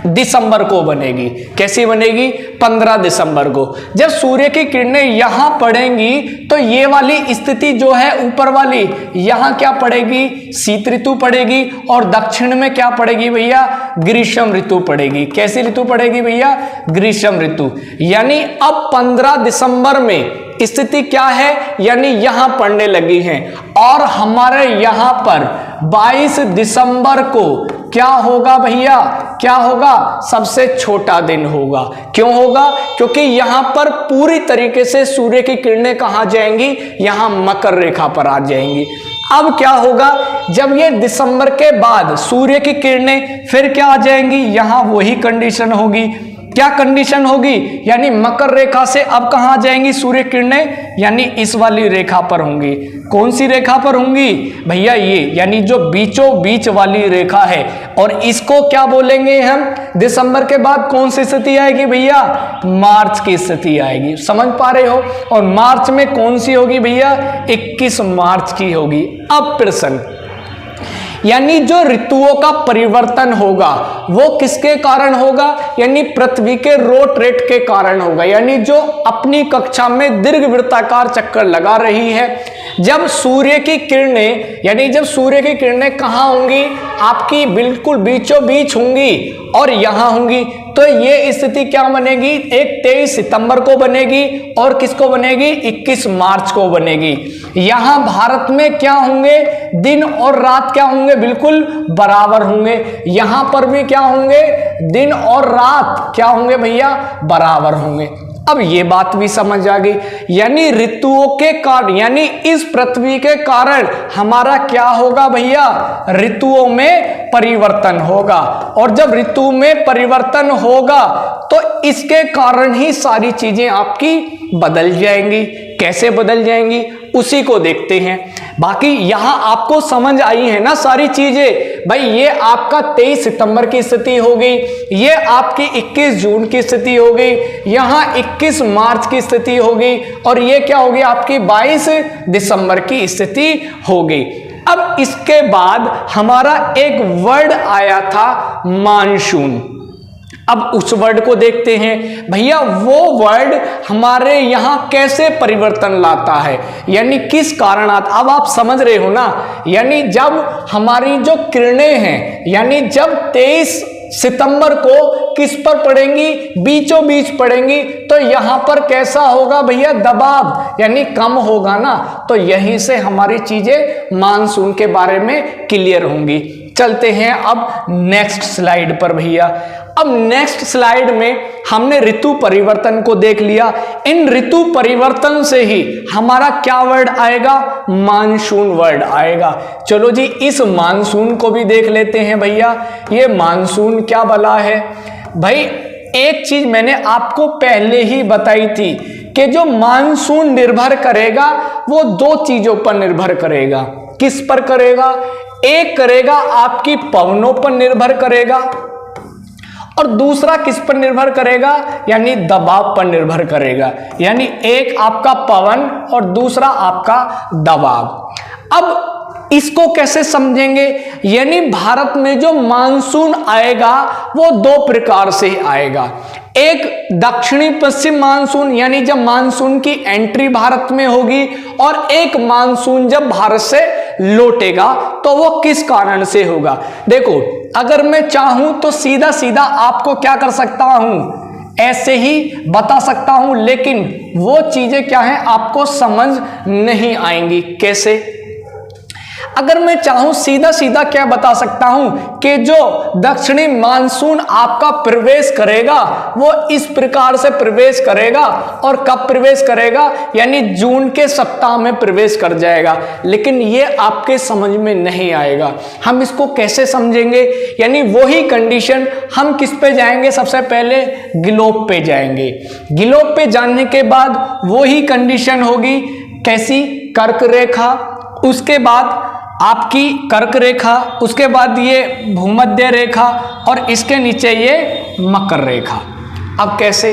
दिसंबर को बनेगी। कैसी बनेगी, 15 दिसंबर को। जब सूर्य की किरणें यहां पड़ेंगी तो ये वाली स्थिति जो है ऊपर वाली, यहां क्या पड़ेगी, शीत ऋतु पड़ेगी। और दक्षिण में क्या पड़ेगी भैया, ग्रीष्म ऋतु पड़ेगी। कैसी ऋतु पड़ेगी भैया, ग्रीष्म ऋतु। यानी अब 15 दिसंबर में स्थिति क्या है, यानी यहां पड़ने लगी है। और हमारे यहां पर 22 दिसंबर को क्या होगा भैया, क्या होगा, सबसे छोटा दिन होगा। क्यों होगा, क्योंकि यहां पर पूरी तरीके से सूर्य की किरणें कहां जाएंगी, यहां मकर रेखा पर आ जाएंगी। अब क्या होगा, जब ये दिसंबर के बाद सूर्य की किरणें फिर क्या आ जाएंगी, यहां वही कंडीशन होगी। क्या कंडीशन होगी, यानी मकर रेखा से अब कहां आ जाएंगी सूर्य किरणें, यानी इस वाली रेखा पर होंगी। कौन सी रेखा पर होंगी भैया, ये यानी जो बीचों बीच वाली रेखा है। और इसको क्या बोलेंगे हम, दिसंबर के बाद कौन सी स्थिति आएगी भैया, मार्च की स्थिति आएगी। समझ पा रहे हो, और मार्च में कौन सी होगी भैया, 21 मार्च की होगी। अब प्रश्न, यानी जो ऋतुओं का परिवर्तन होगा वो किसके कारण होगा, यानी पृथ्वी के रोट रेट के कारण होगा। यानी जो अपनी कक्षा में दीर्घवृत्ताकार चक्कर लगा रही है, जब सूर्य की किरणें, यानी जब सूर्य की किरणें कहां होंगी, आपकी बिल्कुल बीचों बीच होंगी और यहां होंगी, तो ये स्थिति क्या बनेगी, एक 23 सितंबर को बनेगी और किसको बनेगी, 21 मार्च को बनेगी। यहां भारत में क्या होंगे, दिन और रात क्या होंगे, बिल्कुल बराबर होंगे। यहां पर भी क्या होंगे, दिन और रात क्या होंगे भैया, बराबर होंगे। अब ये बात भी समझ आ गई, यानी ऋतुओं के कारण, यानी इस पृथ्वी के कारण हमारा क्या होगा भैया, ऋतुओं में परिवर्तन होगा। और जब ऋतु में परिवर्तन होगा तो इसके कारण ही सारी चीजें आपकी बदल जाएंगी। कैसे बदल जाएंगी उसी को देखते हैं। बाकी यहां आपको समझ आई है ना सारी चीजें भाई। ये आपका 23 सितंबर की स्थिति हो गई, ये आपकी 21 जून की स्थिति हो गई, यहां 21 मार्च की स्थिति हो गई, और ये क्या हो गई आपकी 22 दिसंबर की स्थिति हो गई। अब इसके बाद हमारा एक वर्ड आया था मानसून। अब उस वर्ड को देखते हैं भैया, वो वर्ड हमारे यहां कैसे परिवर्तन लाता है, यानी किस कारणात। अब आप समझ रहे हो ना, यानी जब हमारी जो किरणें हैं, यानी जब 23 सितंबर को किस पर पड़ेंगी, बीचों बीच पड़ेंगी, तो यहां पर कैसा होगा भैया, दबाव यानी कम होगा ना। तो यहीं से हमारी चीजें मानसून के बारे में क्लियर होंगी। चलते हैं अब नेक्स्ट स्लाइड पर भैया। अब नेक्स्ट स्लाइड में हमने ऋतु परिवर्तन को देख लिया। इन ऋतु परिवर्तन से ही हमारा क्या वर्ड आएगा, मानसून वर्ड आएगा। चलो जी, इस मानसून को भी देख लेते हैं भैया। ये मानसून क्या बला है भाई, एक चीज मैंने आपको पहले ही बताई थी कि जो मानसून निर्भर करेगा वो दो चीजों पर निर्भर करेगा। किस पर करेगा, एक करेगा आपकी पवनों पर निर्भर करेगा, और दूसरा किस पर निर्भर करेगा, यानी दबाव पर निर्भर करेगा। यानी एक आपका पवन और दूसरा आपका दबाव। अब इसको कैसे समझेंगे, यानी भारत में जो मानसून आएगा वो दो प्रकार से आएगा। एक दक्षिणी पश्चिम मानसून, यानी जब मानसून की एंट्री भारत में होगी, और एक मानसून जब भारत से लौटेगा तो वो किस कारण से होगा। देखो, अगर मैं चाहूं तो सीधा सीधा आपको क्या कर सकता हूं, ऐसे ही बता सकता हूं, लेकिन वो चीजें क्या हैं आपको समझ नहीं आएंगी। कैसे, अगर मैं चाहूं सीधा सीधा क्या बता सकता हूं कि जो दक्षिणी मानसून आपका प्रवेश करेगा वो इस प्रकार से प्रवेश करेगा, और कब प्रवेश करेगा, यानी जून के सप्ताह में प्रवेश कर जाएगा। लेकिन ये आपके समझ में नहीं आएगा। हम इसको कैसे समझेंगे, यानी वही कंडीशन हम किस पे जाएंगे, सबसे पहले ग्लोब पे जाएंगे। ग्लोब पे जाने के बाद वही कंडीशन होगी, कैसी, कर्क रेखा, उसके बाद आपकी कर्क रेखा, उसके बाद ये भूमध्य रेखा, और इसके नीचे ये मकर रेखा। अब कैसे,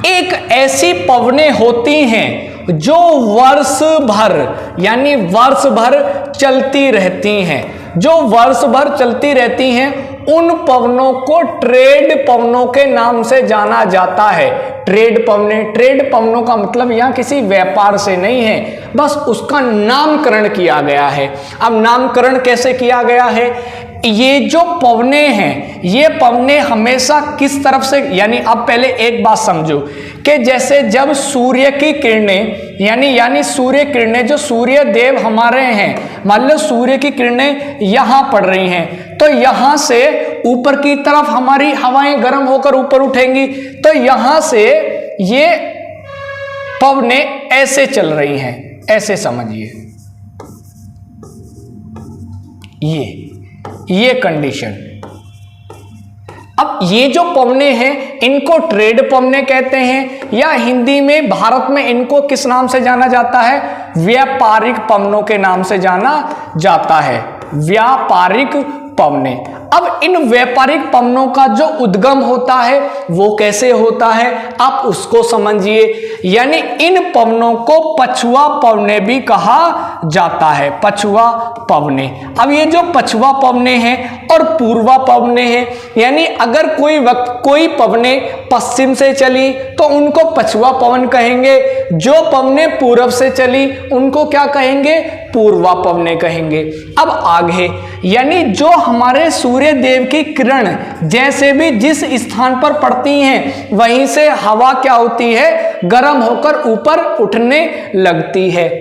एक ऐसी पवनें होती हैं जो वर्ष भर, यानी वर्ष भर चलती रहती हैं, जो वर्ष भर चलती रहती हैं, उन पवनों को ट्रेड पवनों के नाम से जाना जाता है। ट्रेड पवनों का मतलब यहां किसी व्यापार से नहीं है, बस उसका नामकरण किया गया है। अब नामकरण कैसे किया गया है, ये जो पवने हैं, ये पवने हमेशा किस तरफ से, यानी अब पहले एक बात समझो कि जैसे जब सूर्य की किरणें, यानी सूर्य किरणें, जो सूर्य देव हमारे हैं, मान लो सूर्य की किरणें यहां पड़ रही हैं, तो यहां से ऊपर की तरफ हमारी हवाएं गर्म होकर ऊपर उठेंगी, तो यहां से ये पवने ऐसे चल रही हैं, ऐसे समझिए, ये कंडीशन। अब ये जो पवने हैं इनको ट्रेड पवने कहते हैं, या हिंदी में भारत में इनको किस नाम से जाना जाता है, व्यापारिक पवनों के नाम से जाना जाता है, व्यापारिक पवने। अब इन व्यापारिक पवनों का जो उद्गम होता है वो कैसे होता है, आप उसको समझिए। यानी इन पवनों को पछुआ पवने भी कहा जाता है, पछुआ पवने। अब ये जो पछुआ पवने हैं और पूर्वा पवने हैं, यानी अगर कोई पवने पश्चिम से चली तो उनको पछुआ पवन कहेंगे, जो पवने पूर्व से चली उनको क्या कहेंगे, पूर्वा पवने कहेंगे। अब आगे, यानी जो हमारे सूर्य देव की किरण जैसे भी जिस स्थान पर पड़ती हैं वहीं से हवा क्या होती है, गर्म होकर ऊपर उठने लगती है।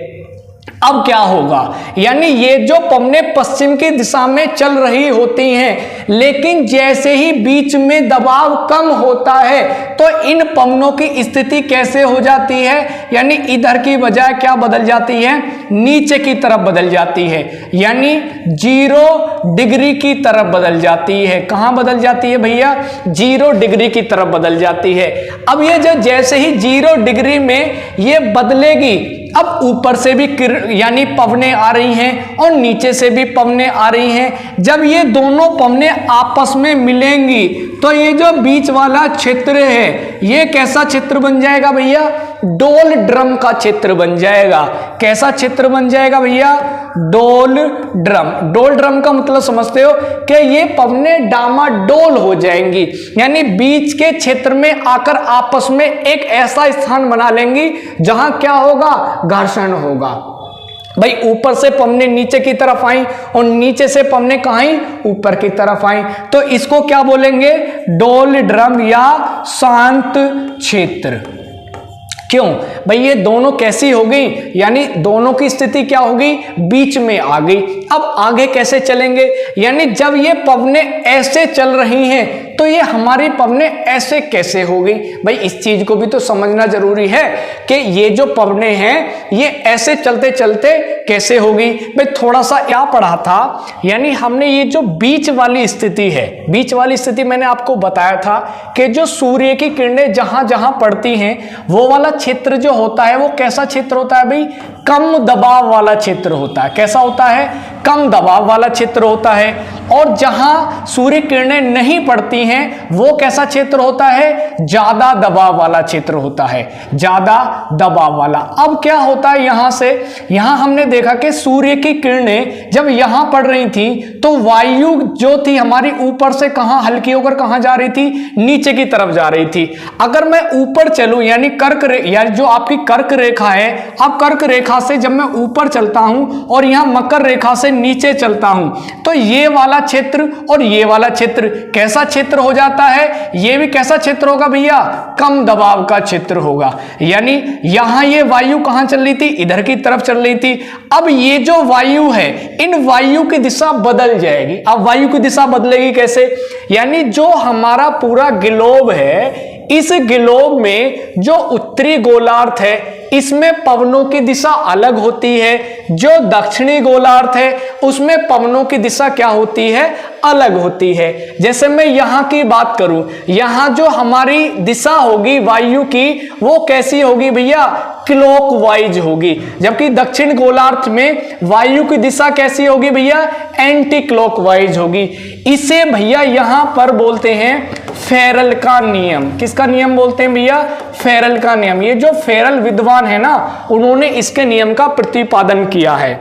अब क्या होगा, यानी ये जो पवने पश्चिम की दिशा में चल रही होती हैं, लेकिन जैसे ही बीच में दबाव कम होता है तो इन पवनों की स्थिति कैसे हो जाती है, यानी इधर की बजाय क्या बदल जाती है, नीचे की तरफ बदल जाती है, यानी 0 डिग्री की तरफ बदल जाती है। कहां बदल जाती है भैया, 0 डिग्री की तरफ बदल जाती है। अब ये जो जैसे ही 0 डिग्री में ये बदलेगी, अब ऊपर से भी यानी पवने आ रही हैं और नीचे से भी पवने आ रही हैं। जब ये दोनों पवने आपस में मिलेंगी तो ये जो बीच वाला क्षेत्र है ये कैसा क्षेत्र बन जाएगा भैया, डोल ड्रम का क्षेत्र बन जाएगा। कैसा क्षेत्र बन जाएगा भैया? डोल ड्रम। डोल ड्रम का मतलब समझते हो कि ये पवनें डामाडोल हो जाएंगी, यानी बीच के क्षेत्र में आकर आपस में एक ऐसा स्थान बना लेंगी जहां क्या होगा? घर्षण होगा। भाई ऊपर से पवनें नीचे की तरफ आई और नीचे से पवनें कहां आई? ऊपर की तरफ आई, तो इसको क्या बोलेंगे? डोल ड्रम या शांत क्षेत्र। क्यों भाई? ये दोनों कैसी हो गई? यानी दोनों की स्थिति क्या होगी? बीच में आ गई। अब आगे कैसे चलेंगे? यानी जब ये पवनें ऐसे चल रही हैं तो ये हमारी पवनें ऐसे कैसे हो गई? भाई इस चीज को भी तो समझना जरूरी है कि ये जो पवनें हैं ये ऐसे चलते चलते कैसे हो गई। भाई थोड़ा सा क्या पढ़ा था, यानी हमने ये जो बीच वाली स्थिति है, बीच वाली स्थिति मैंने आपको बताया था कि जो सूर्य की किरणें जहां जहां पड़ती हैं वो वाला क्षेत्र जो होता है वो कैसा क्षेत्र होता है भाई? कम दबाव वाला क्षेत्र होता है। कैसा होता है? कम दबाव वाला क्षेत्र होता है। और जहां सूर्य किरणें नहीं पड़ती हैं वो कैसा क्षेत्र होता है? ज्यादा दबाव वाला क्षेत्र होता है, ज्यादा दबाव वाला। अब क्या होता है यहां से? यहां हमने देखा कि सूर्य की किरणें जब यहां पड़ रही थी तो वायु जो थी हमारी ऊपर से कहां हल्की होकर कहां जा रही थी? नीचे की तरफ जा रही थी। अगर मैं ऊपर चलूं यानी यानी जो आपकी कर्क रेखा है, अब कर्क रेखा से जब मैं ऊपर चलता हूं और यहां मकर रेखा से नीचे चलता हूं तो ये वाला क्षेत्र और ये वाला क्षेत्र कैसा क्षेत्र हो जाता है? ये भी कैसा क्षेत्र होगा भैया? कम दबाव का क्षेत्र होगा। यानी यहां ये वायु कहां चल रही थी? इधर की तरफ चल रही थी। अब ये जो वायु है इन वायु की दिशा बदल जाएगी। अब वायु की दिशा बदलेगी कैसे? यानी जो हमारा पूरा ग्लोब है, इस ग्लोब में जो उत्तरी गोलार्ध है इसमें पवनों की दिशा अलग होती है, जो दक्षिणी गोलार्ध है उसमें पवनों की दिशा क्या होती है? अलग होती है। जैसे मैं यहां की बात करूं, यहां जो हमारी दिशा होगी वायु की वो कैसी होगी भैया? क्लॉकवाइज होगी। जबकि दक्षिण गोलार्ध में वायु की दिशा कैसी होगी भैया? एंटी क्लॉकवाइज होगी। इसे भैया यहां पर बोलते हैं फेरल का नियम। किसका नियम बोलते हैं भैया? फेरल का नियम। ये जो फेरल विद्वान है ना, उन्होंने इसके नियम का प्रतिपादन किया है।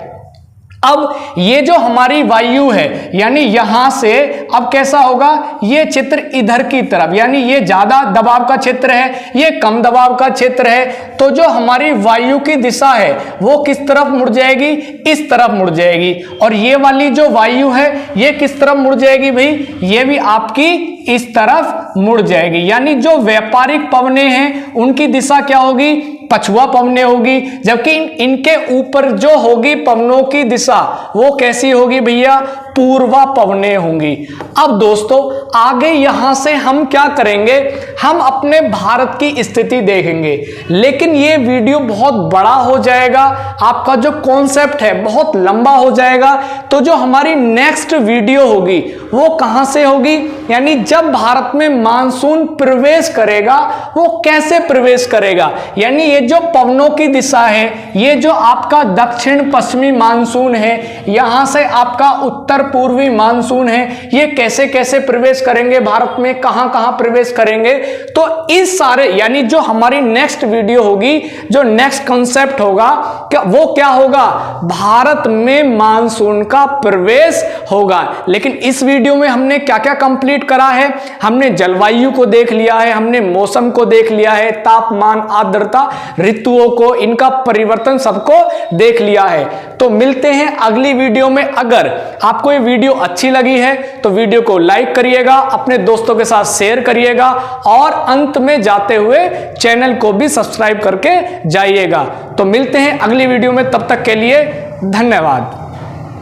अब ये जो हमारी वायु है यानी यहां से अब कैसा होगा? ये क्षेत्र इधर की तरफ, यानी ये ज्यादा दबाव का क्षेत्र है, ये कम दबाव का क्षेत्र है, तो जो हमारी वायु की दिशा है वो किस तरफ मुड़ जाएगी? इस तरफ मुड़ जाएगी। और ये वाली जो वायु है ये किस तरफ मुड़ जाएगी भाई? ये भी आपकी इस तरफ मुड़ जाएगी। यानी जो व्यापारिक पवनें हैं उनकी दिशा क्या होगी? पछुआ पवनें होगी। जबकि इनके ऊपर जो होगी पवनों की दिशा वो कैसी होगी भैया? पूर्वा पवनें होंगी। अब दोस्तों आगे यहां से हम क्या करेंगे? हम अपने भारत की स्थिति देखेंगे, लेकिन ये वीडियो बहुत बड़ा हो जाएगा, आपका जो कॉन्सेप्ट है बहुत लंबा हो जाएगा। तो जो हमारी नेक्स्ट वीडियो होगी वो कहां से होगी? यानी जब भारत में मानसून प्रवेश करेगा वो कैसे प्रवेश करेगा, यानी ये जो पवनों की दिशा है, ये जो आपका दक्षिण पश्चिमी मानसून है, यहां से आपका उत्तर पूर्वी मानसून है, ये कैसे कैसे प्रवेश करेंगे भारत में, कहां कहां प्रवेश करेंगे। तो इस सारे यानी जो हमारी नेक्स्ट वीडियो होगी, जो नेक्स्ट कॉन्सेप्ट होगा वो क्या होगा? भारत में मानसून का प्रवेश होगा। लेकिन इस वीडियो में हमने क्या क्या कंप्लीट करा है? हमने जलवायु को देख लिया है, हमने मौसम को देख लिया है, तापमान, आर्द्रता, ऋतुओं को, इनका परिवर्तन सबको देख लिया है। तो मिलते हैं अगली वीडियो में। अगर आपको ये वीडियो अच्छी लगी है तो वीडियो को लाइक करिएगा, अपने दोस्तों के साथ शेयर करिएगा और अंत में जाते हुए चैनल को भी सब्सक्राइब करके जाइएगा। तो मिलते हैं अगली वीडियो में, तब तक के लिए धन्यवाद।